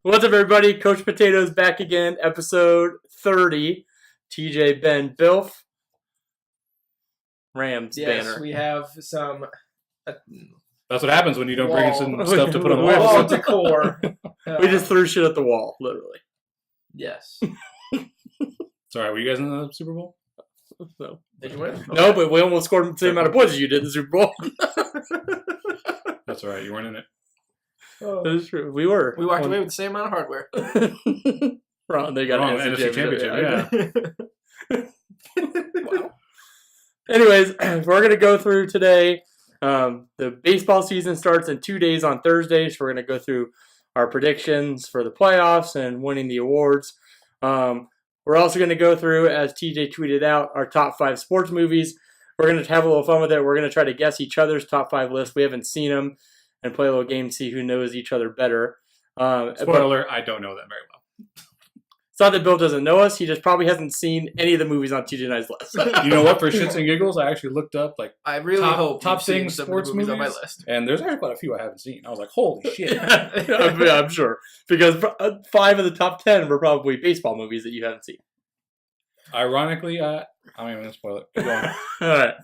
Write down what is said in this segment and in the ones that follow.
What's up, everybody? Coach Potatoes back again, episode 30. TJ, Ben, Bilf, Rams Yes, banner. we have some That's what happens when you don't bring some Wall. stuff to put on the Wall wall. wall decor. We just threw shit at the wall, literally. Yes. Sorry, were you guys in the Super Bowl? So. Did you win? No, but we almost scored the same amount of points as you did in the Super Bowl. That's all right. You weren't in it. That is true. We were. We walked away with the same amount of hardware. Wrong. They got Wrong, an NFC championship. Yeah. Wow. Anyways, we're going to go through today. The baseball season starts in 2 days on Thursday, so we're going to go through our predictions for the playoffs and winning the awards. We're also going to go through, as TJ tweeted out, our top 5 sports movies. We're going to have a little fun with it. We're going to try to guess each other's top 5 lists. We haven't seen them, and play a little game to see who knows each other better. Spoiler, I don't know them very well. It's not that Bill doesn't know us. He just probably hasn't seen any of the movies on TJ and I's list. You know what? For shits and giggles, I actually looked up I really hope top you've seen things some of sports the movies movies on my list. and there's actually quite a few I haven't seen. I was like, holy shit. Yeah, I'm sure. Because 5 of the top 10 were probably baseball movies that you haven't seen. Ironically, I'm not even going to spoil it. Keep going. All right.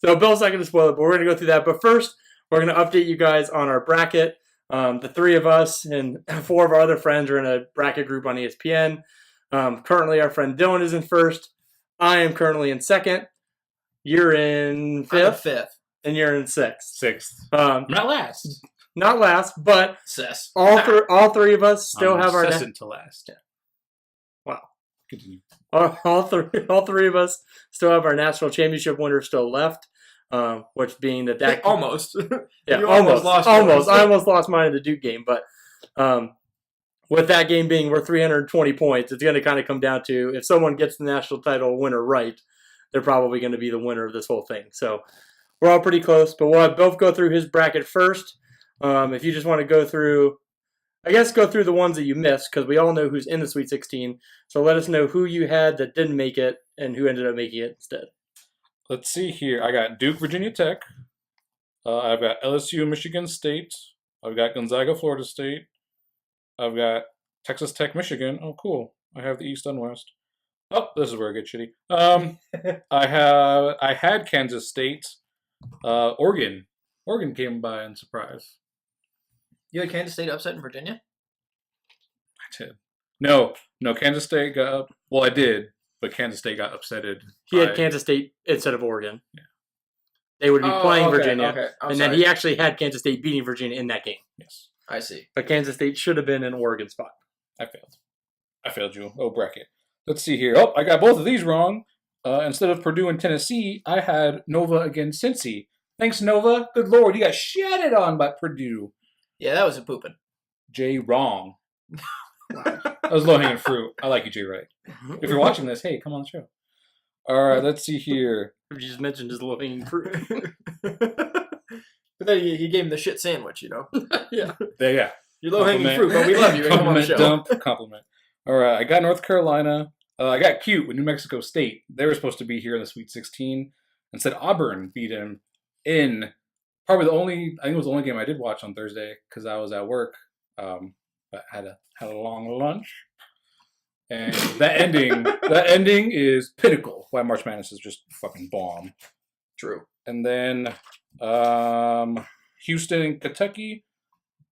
So Bill's not going to spoil it, but we're going to go through that. But first, we're going to update you guys on our bracket. The 3 of us and 4 of our other friends are in a bracket group on ESPN. Currently, our friend Dylan is in first. I am currently in second. You're in fifth. And you're in sixth. Not last. Not last, but Cess. all 3 of us still have our... Incessant to last. Wow. Continue. All three of us still have our national championship winner still left, which being that Almost. Yeah, You almost lost almost. yours. I almost lost mine in the Duke game, but with that game being worth 320 points, it's going to kind of come down to if someone gets the national title winner right, they're probably going to be the winner of this whole thing. So we're all pretty close, but we'll both go through his bracket first. If you just want to go through the ones that you missed, because we all know who's in the Sweet 16. So let us know who you had that didn't make it and who ended up making it instead. Let's see here. I got Duke, Virginia Tech. I've got LSU, Michigan State. I've got Gonzaga, Florida State. I've got Texas Tech, Michigan. Oh, cool. I have the East and West. Oh, this is where it gets shitty. I had Kansas State. Oregon. Oregon came by in surprise. You had Kansas State upset in Virginia? I did. No, Kansas State got up. Well, I did, but Kansas State got upsetted. He had Kansas State instead of Oregon. Yeah. They would be playing okay, Virginia. okay. And then he actually had Kansas State beating Virginia in that game. Yes. I see. But Kansas State should have been in Oregon spot. I failed you. Oh, bracket. Let's see here. Oh, I got both of these wrong. Instead of Purdue and Tennessee, I had Nova against Cincy. Thanks, Nova. Good Lord, you got shatted on by Purdue. Yeah, that was a pooping. Jay wrong. That was low-hanging fruit. I like you, Jay Wright. If you're watching this, hey, come on the show. All right, let's see here. You just mentioned his low-hanging fruit. But then he gave him the shit sandwich, you know? Yeah. Yeah. You're low-hanging fruit, but we love you. Come on the Compliment, show. dump, compliment. All right, I got North Carolina. I got cute with New Mexico State. They were supposed to be here in the Sweet 16. Instead, Auburn beat him in probably I think it was the only game I did watch on Thursday because I was at work. But had a long lunch. And that ending is pinnacle. Why March Madness is just fucking bomb. True. And then Houston and Kentucky.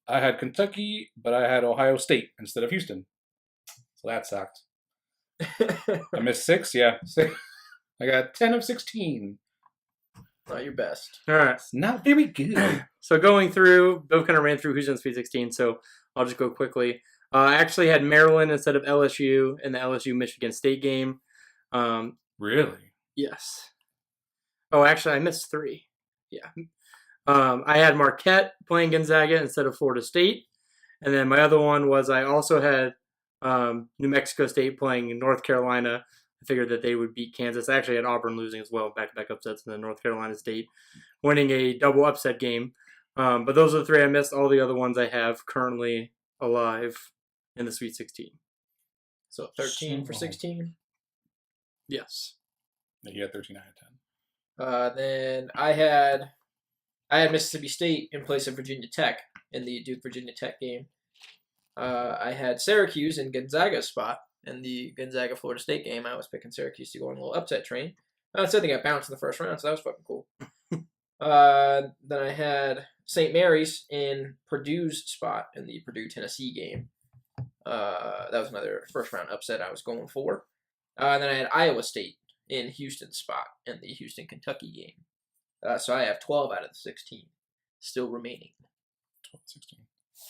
I had Kentucky, but I had Ohio State instead of Houston. So that sucked. I missed 6, yeah. I got 10 of 16. Not your best. All right. Not very good. So going through, Bill kind of ran through who's in Sweet 16, so I'll just go quickly. I actually had Maryland instead of LSU in the LSU-Michigan State game. Really? Yes. Oh, actually, I missed 3. Yeah. I had Marquette playing Gonzaga instead of Florida State. And then my other one was I also had New Mexico State playing North Carolina. I figured that they would beat Kansas. I actually had Auburn losing as well, back-to-back upsets, and then North Carolina State winning a double upset game. But those are the 3 I missed. All the other ones I have currently alive in the Sweet 16. So 13 for 16? Yes. You got 13 out of 10. Then I had I had Mississippi State in place of Virginia Tech in the Duke Virginia Tech game. I had Syracuse in Gonzaga's spot in the Gonzaga Florida State game. I was picking Syracuse to go on a little upset train. Instead, they got bounced in the first round, so that was fucking cool. Then I had St. Mary's in Purdue's spot in the Purdue-Tennessee game. That was another first-round upset I was going for. Then I had Iowa State in Houston's spot in the Houston-Kentucky game. So I have 12 out of the 16 still remaining. 12, 16.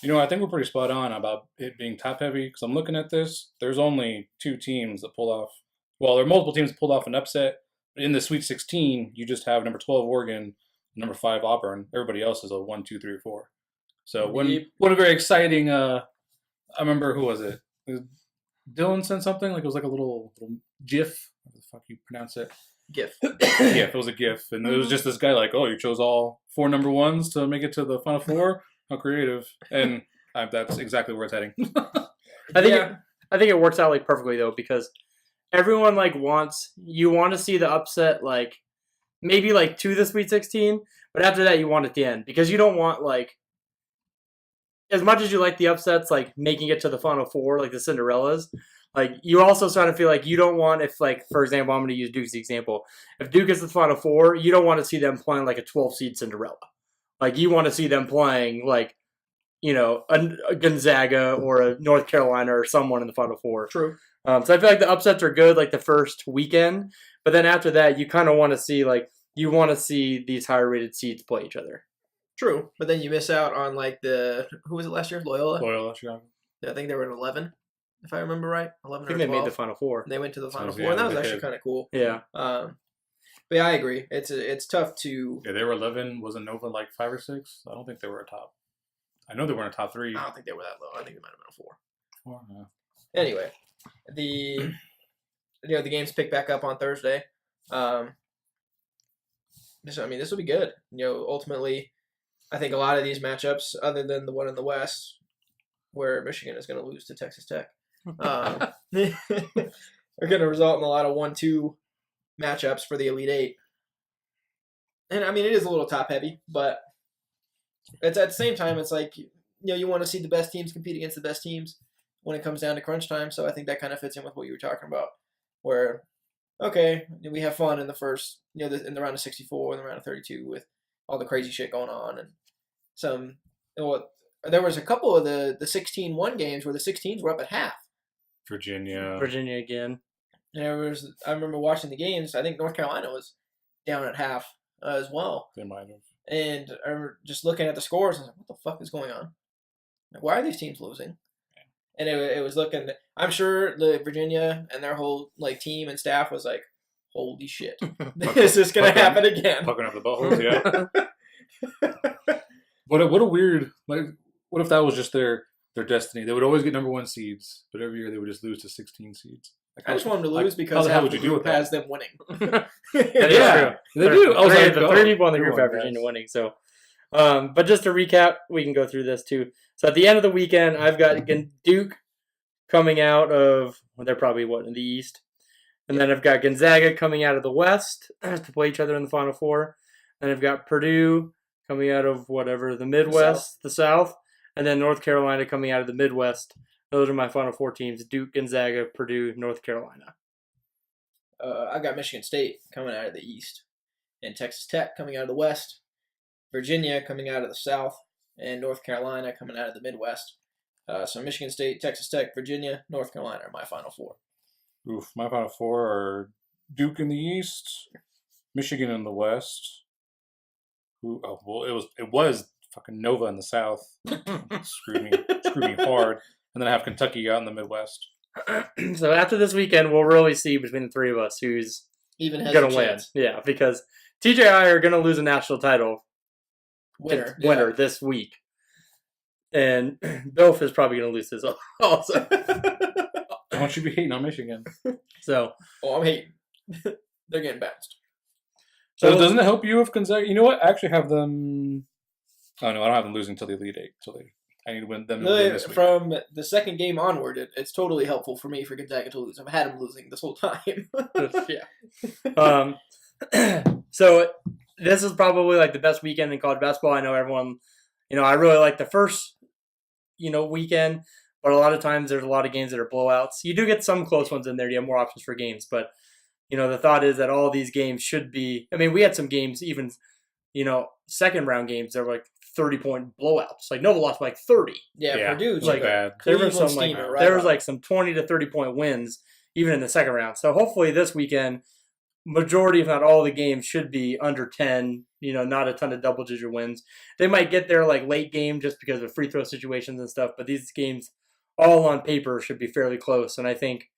You know, I think we're pretty spot on about it being top-heavy, because I'm looking at this. There's only 2 teams that pulled off. Well, there are multiple teams that pulled off an upset. In the Sweet 16, you just have number 12 Oregon, number 5 Auburn. Everybody else is a 1, 2, 3, or 4. So one a very exciting. I remember, who was it? Dylan sent something like it was like a little GIF. How the fuck you pronounce it? GIF. GIF. It was a GIF, and it was just this guy like, "Oh, you chose all 4 number 1s to make it to the Final Four. How creative!" And that's exactly where it's heading. I think it works out like perfectly though, because everyone like you want to see the upset like maybe like to the Sweet 16, but after that you want it at the end, because you don't want like, as much as you like the upsets like making it to the Final Four like the Cinderellas, like you also sort of feel like you don't want, if like for example I'm going to use Duke's example, if Duke is the Final Four, you don't want to see them playing like a 12 seed Cinderella. Like you want to see them playing like, you know, a Gonzaga or a North Carolina or someone in the Final Four. True. So I feel like the upsets are good like the first weekend, but then after that you kind of want to see these higher rated seeds play each other. True, but then you miss out on like who was it last year? Loyola, Chicago. I think they were in 11, if I remember right. 11 I think or 12. they made the Final Four. They went to the Final So, Four, yeah, and that was they actually did. kind of cool. Yeah. But yeah, I agree. It's tough to. Yeah, they were 11. Wasn't Nova like 5 or 6? I don't think they were a top. I know they weren't a top 3. I don't think they were that low. I think they might have been a 4. 4, no. Anyway, the games pick back up on Thursday. This will be good. Ultimately, I think a lot of these matchups, other than the one in the West, where Michigan is going to lose to Texas Tech, are going to result in a lot of 1-2 matchups for the Elite Eight. And it is a little top heavy, but it's at the same time, it's like, you want to see the best teams compete against the best teams when it comes down to crunch time. So I think that kind of fits in with what you were talking about, where, okay, we have fun in the first, in the round of 64 and the round of 32 with all the crazy shit going on. And there was a couple of the 16-1 games where the 16s were up at half. Virginia again. I remember watching the games. I think North Carolina was down at half as well. They might have. And I remember just looking at the scores, I was like, what the fuck is going on? Like, why are these teams losing? And it was looking, I'm sure the Virginia and their whole team and staff was like, holy shit, this is going to happen again. Pucking up the buttholes, yeah. What a weird, what if that was just their destiny? They would always get number 1 seeds, but every year they would just lose to 16 seeds. I just want them to lose because how would you do with has them winning. Yeah, they do. I was the 3 people in the group have Virginia winning. So, but just to recap, we can go through this too. So at the end of the weekend, I've got Duke coming out of, they're probably in the East, and then I've got Gonzaga coming out of the West to play each other in the Final Four, and I've got Purdue coming out of the Midwest, the South, and then North Carolina coming out of the Midwest. Those are my Final Four teams: Duke, Gonzaga, Purdue, North Carolina. I got Michigan State coming out of the East, and Texas Tech coming out of the West, Virginia coming out of the South, and North Carolina coming out of the Midwest. So Michigan State, Texas Tech, Virginia, North Carolina are my Final Four. Oof, my Final Four are Duke in the East, Michigan in the West. It was fucking Nova in the South. screwed me hard. And then I have Kentucky out in the Midwest. So after this weekend, we'll really see between the 3 of us who's even going to win. Yeah, because TJ and I are going to lose a national title winner this week. And Bilf is probably going to lose his also. Don't you be hating on Michigan. So, I'm hating. They're getting bounced. So doesn't it help you if Gonzaga? You know what? I actually have them. Oh no, I don't have them losing until the Elite Eight. I need to win them. This week. From the second game onward, it's totally helpful for me for Gonzaga to lose. I've had them losing this whole time. yeah. So this is probably like the best weekend in college basketball. I know everyone, I really like the first, weekend, but a lot of times there's a lot of games that are blowouts. You do get some close ones in there. You have more options for games, but the thought is that all these games should be. I mean, we had some games even, second round games that were like 30-point blowouts. Like Nova lost by like 30. Yeah, Purdue's like like bad. There was some steamer, right there was on. like some 20 to 30-point wins even in the second round. So hopefully this weekend, majority, if not all, the games should be under 10. Not a ton of double-digit wins. They might get there like late game just because of free throw situations and stuff. But these games, all on paper, should be fairly close. And I think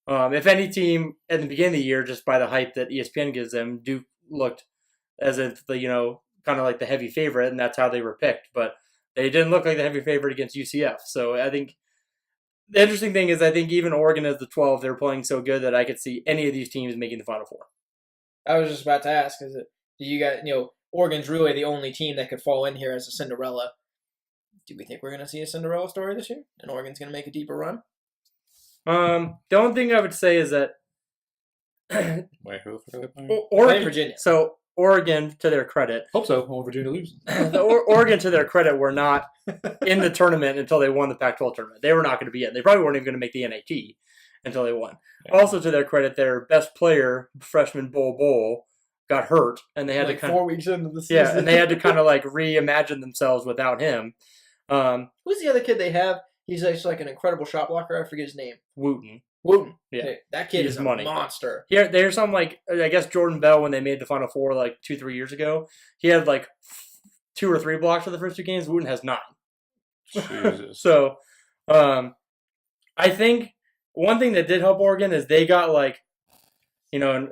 if any team at the beginning of the year, just by the hype that ESPN gives them, Duke looked as if the kind of like the heavy favorite, and that's how they were picked. But they didn't look like the heavy favorite against UCF. So I think the interesting thing is I think even Oregon as the 12, they're playing so good that I could see any of these teams making the Final Four. I was just about to ask, do you got Oregon's really the only team that could fall in here as a Cinderella? Do we think we're going to see a Cinderella story this year, and Oregon's going to make a deeper run? The only thing I would say is that Wait, who the fuck are they playing? Oregon, Virginia. So Oregon, to their credit, Hope so. Well, Virginia loses. Oregon, to their credit, were not in the tournament until they won the Pac-12 tournament. They were not going to be in. They probably weren't even going to make the NIT until they won. Yeah. Also, to their credit, their best player, freshman Bull, got hurt, and they had like to 4 weeks into the season. Yeah, and they had to kind of like reimagine themselves without him. Who's the other kid they have? He's like an incredible shot blocker. I forget his name. Wooten. Yeah, that kid is a monster. Here, there's some like I guess Jordan Bell when they made the Final Four like 2-3 years ago. He had like 2 or 3 blocks for the first 2 games. Wooten has 9. Jesus. So, I think one thing that did help Oregon is they got like, not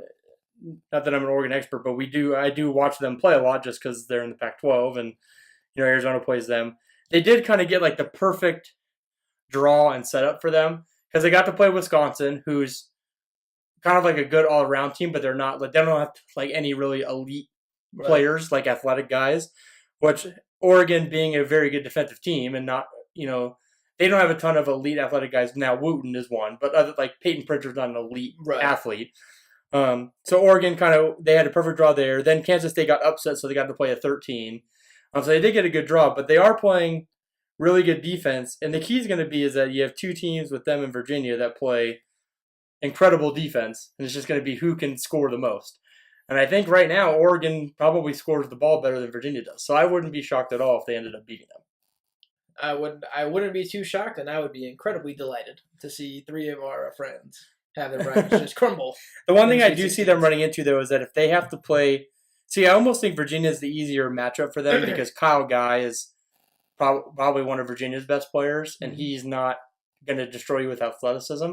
that I'm an Oregon expert, but I do watch them play a lot just because they're in the Pac-12 and Arizona plays them. They did kind of get like the perfect draw and setup for them. Because they got to play Wisconsin, who's kind of like a good all-around team, but they don't have like any really elite players, like athletic guys. Which Oregon, being a very good defensive team, and not they don't have a ton of elite athletic guys. Now Wooten is one, but like Peyton Pritchard's not an elite athlete. So Oregon they had a perfect draw there. Then Kansas State got upset, so they got to play a 13. So they did get a good draw, but they are playing really good defense, and the key is going to be is that you have 2 teams with them in Virginia that play incredible defense, and it's just going to be who can score the most. And I think right now Oregon probably scores the ball better than Virginia does, so I wouldn't be shocked at all if they ended up beating them. I wouldn't be too shocked, and I would be incredibly delighted to see 3 of our friends have their brackets just crumble. The one thing I do see them running into though is that if they have to play, I almost think Virginia is the easier matchup for them because Kyle Guy is probably one of Virginia's best players, and he's not going to destroy you with athleticism.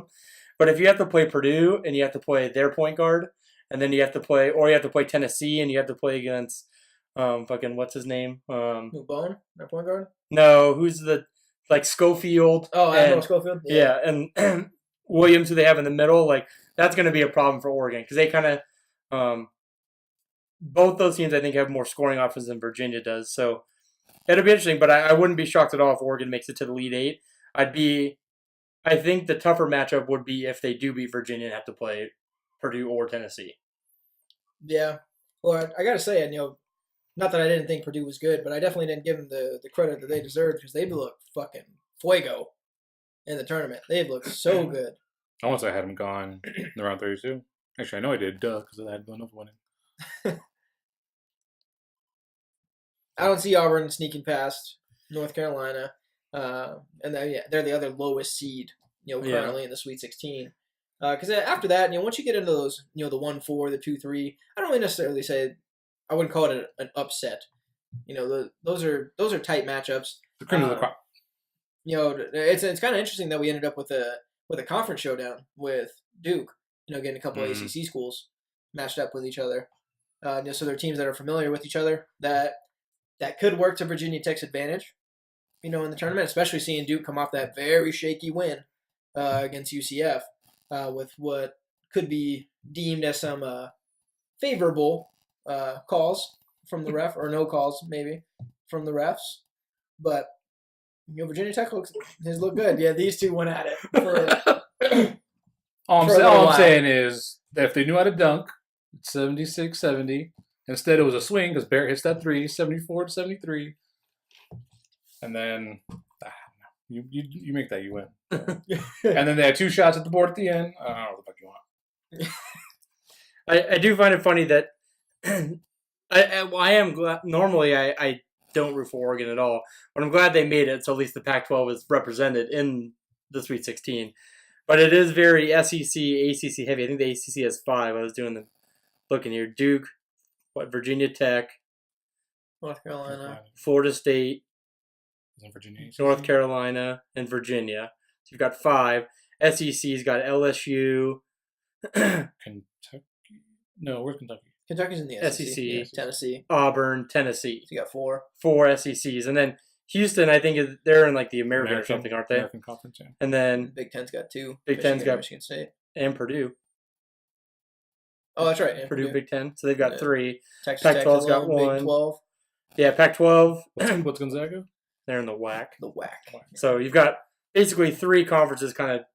But if you have to play Purdue and you have to play their point guard, and then you have to play Tennessee and you have to play against what's his name? Who, Bone? Their point guard? No, who's Schofield? Oh, Admiral Schofield. Yeah, and Williams, who they have in the middle. Like that's going to be a problem for Oregon because they kind of both those teams I think have more scoring offense than Virginia does. So. It'll be interesting, but I wouldn't be shocked at all if Oregon makes it to the Elite 8. I think the tougher matchup would be if they do beat Virginia and have to play Purdue or Tennessee. Yeah. Well, I got to say, not that I didn't think Purdue was good, but I definitely didn't give them the credit that they deserved because they've looked fucking fuego in the tournament. They've looked so good. I once I had them gone in round 32. Actually, I know I did, because I had Villanova winning. I don't see Auburn sneaking past North Carolina, and they're the other lowest seed, currently in the Sweet 16. Because after that, once you get into those, the 1-4, the 2-3, I don't really necessarily say I wouldn't call it an upset. Those are tight matchups. The cream of the crop. It's kind of interesting that we ended up with a conference showdown with Duke. Getting a couple ACC schools matched up with each other. So they're teams that are familiar with each other that could work to Virginia Tech's advantage, in the tournament, especially seeing Duke come off that very shaky win against UCF with what could be deemed as some favorable calls from the ref, or no calls maybe from the refs. But Virginia Tech has looked good. Yeah, these two went at it. All I'm saying is that if they knew how to dunk, it's 76-70. Instead, it was a swing because Barrett hits that three, 74-73. And then you make that, you win. And then they had 2 shots at the board at the end. I don't know what the fuck you want. I do find it funny that I am glad. Normally, I don't root for Oregon at all, but I'm glad they made it. So at least the Pac-12 is represented in the Sweet 16. But it is very SEC, ACC heavy. I think the ACC has 5. I was doing the looking here: Duke, Virginia Tech, North Carolina. Florida State, Isn't Virginia ACC? North Carolina, and Virginia. So you've got 5. SEC's got LSU, Kentucky? No, where's Kentucky? Kentucky's in the SEC. SEC. Tennessee. Auburn, Tennessee. So you got 4. 4 SECs, and then Houston. I think they're in like the American or something, aren't they? American Conference, yeah. And then Big Ten's got 2. Big Ten's got Michigan State. and Purdue. Oh, that's right. And Purdue Big Ten. So they've got Yeah. 3. Texas Pac-12's Tech got 11, one. Big 12. Yeah, Pac-12. What's Gonzaga? They're in the WAC. The whack. So you've got basically 3 conferences kind of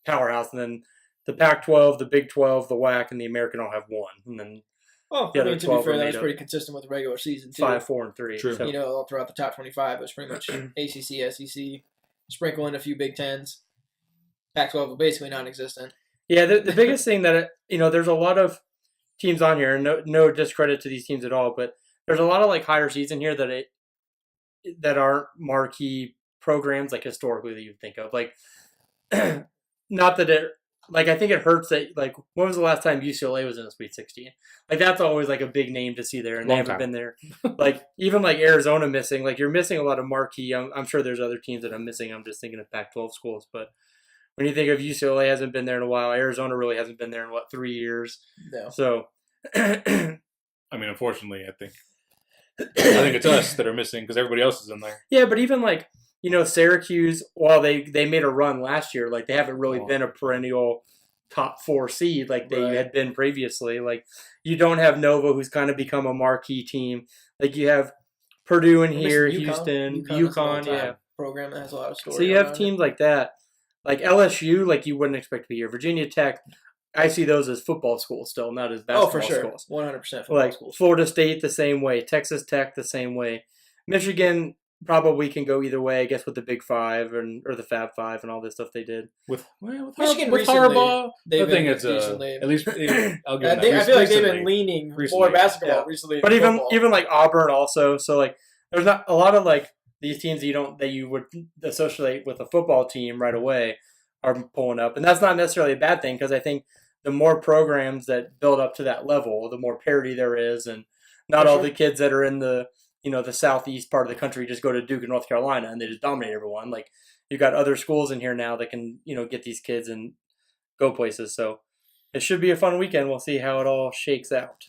powerhouse, and then the Pac-12, the Big 12, the WAC, and the American all have 1, and then Oh, The I other mean, to 12 be fair, are that made was up. pretty consistent with the regular season, too. 5, 4, and 3. True. So, You know, all throughout the top 25, it was pretty much ACC, SEC, sprinkle in a few Big Tens. Pac-12 was basically non-existent. yeah, the biggest thing that there's a lot of teams on here, and no discredit to these teams at all, but there's a lot of like higher seeds in here that aren't marquee programs like historically that you'd think of. Like, not that it like I think it hurts that like when was the last time UCLA was in a Sweet 16? Like that's always like a big name to see there, and they Long haven't time. been there. Like even like Arizona missing, like you're missing a lot of marquee. I'm sure there's other teams that I'm missing. I'm just thinking of Pac-12 schools, but when you think of UCLA hasn't been there in a while, Arizona really hasn't been there in 3 years. No. So I mean, unfortunately, I think it's us that are missing because everybody else is in there. yeah, but even like Syracuse, while they made a run last year, like they haven't really Oh. been a perennial top 4 seed like they Right. had been previously. Like you don't have Nova, who's kind of become a marquee team. Like you have Purdue in We're here, missing Houston, UConn. UConn is an UConn, all-time yeah. program that has a lot of stories. So you have teams like that, like LSU, like you wouldn't expect to be here. Virginia Tech, I see those as football schools still, not as basketball Oh, for sure. schools. 100% football Like schools. Florida State the same way, Texas Tech the same way, Michigan probably can go either way. I guess with the Big 5 or the Fab 5 and all this stuff they did. With Michigan with recently, Harbaugh, they've I think been it's decently- at least I'll give them I that. feel like they've been Recently. leaning more Recently. basketball Yeah. recently. But than football. even like Auburn also. So like there's not a lot of like these teams that you would associate with a football team right away are pulling up, and that's not necessarily a bad thing because I think the more programs that build up to that level, the more parity there is, and not For all sure. the kids that are in the the southeast part of the country just go to Duke and North Carolina and they just dominate everyone. Like you've got other schools in here now that can get these kids and go places. So it should be a fun weekend. We'll see how it all shakes out.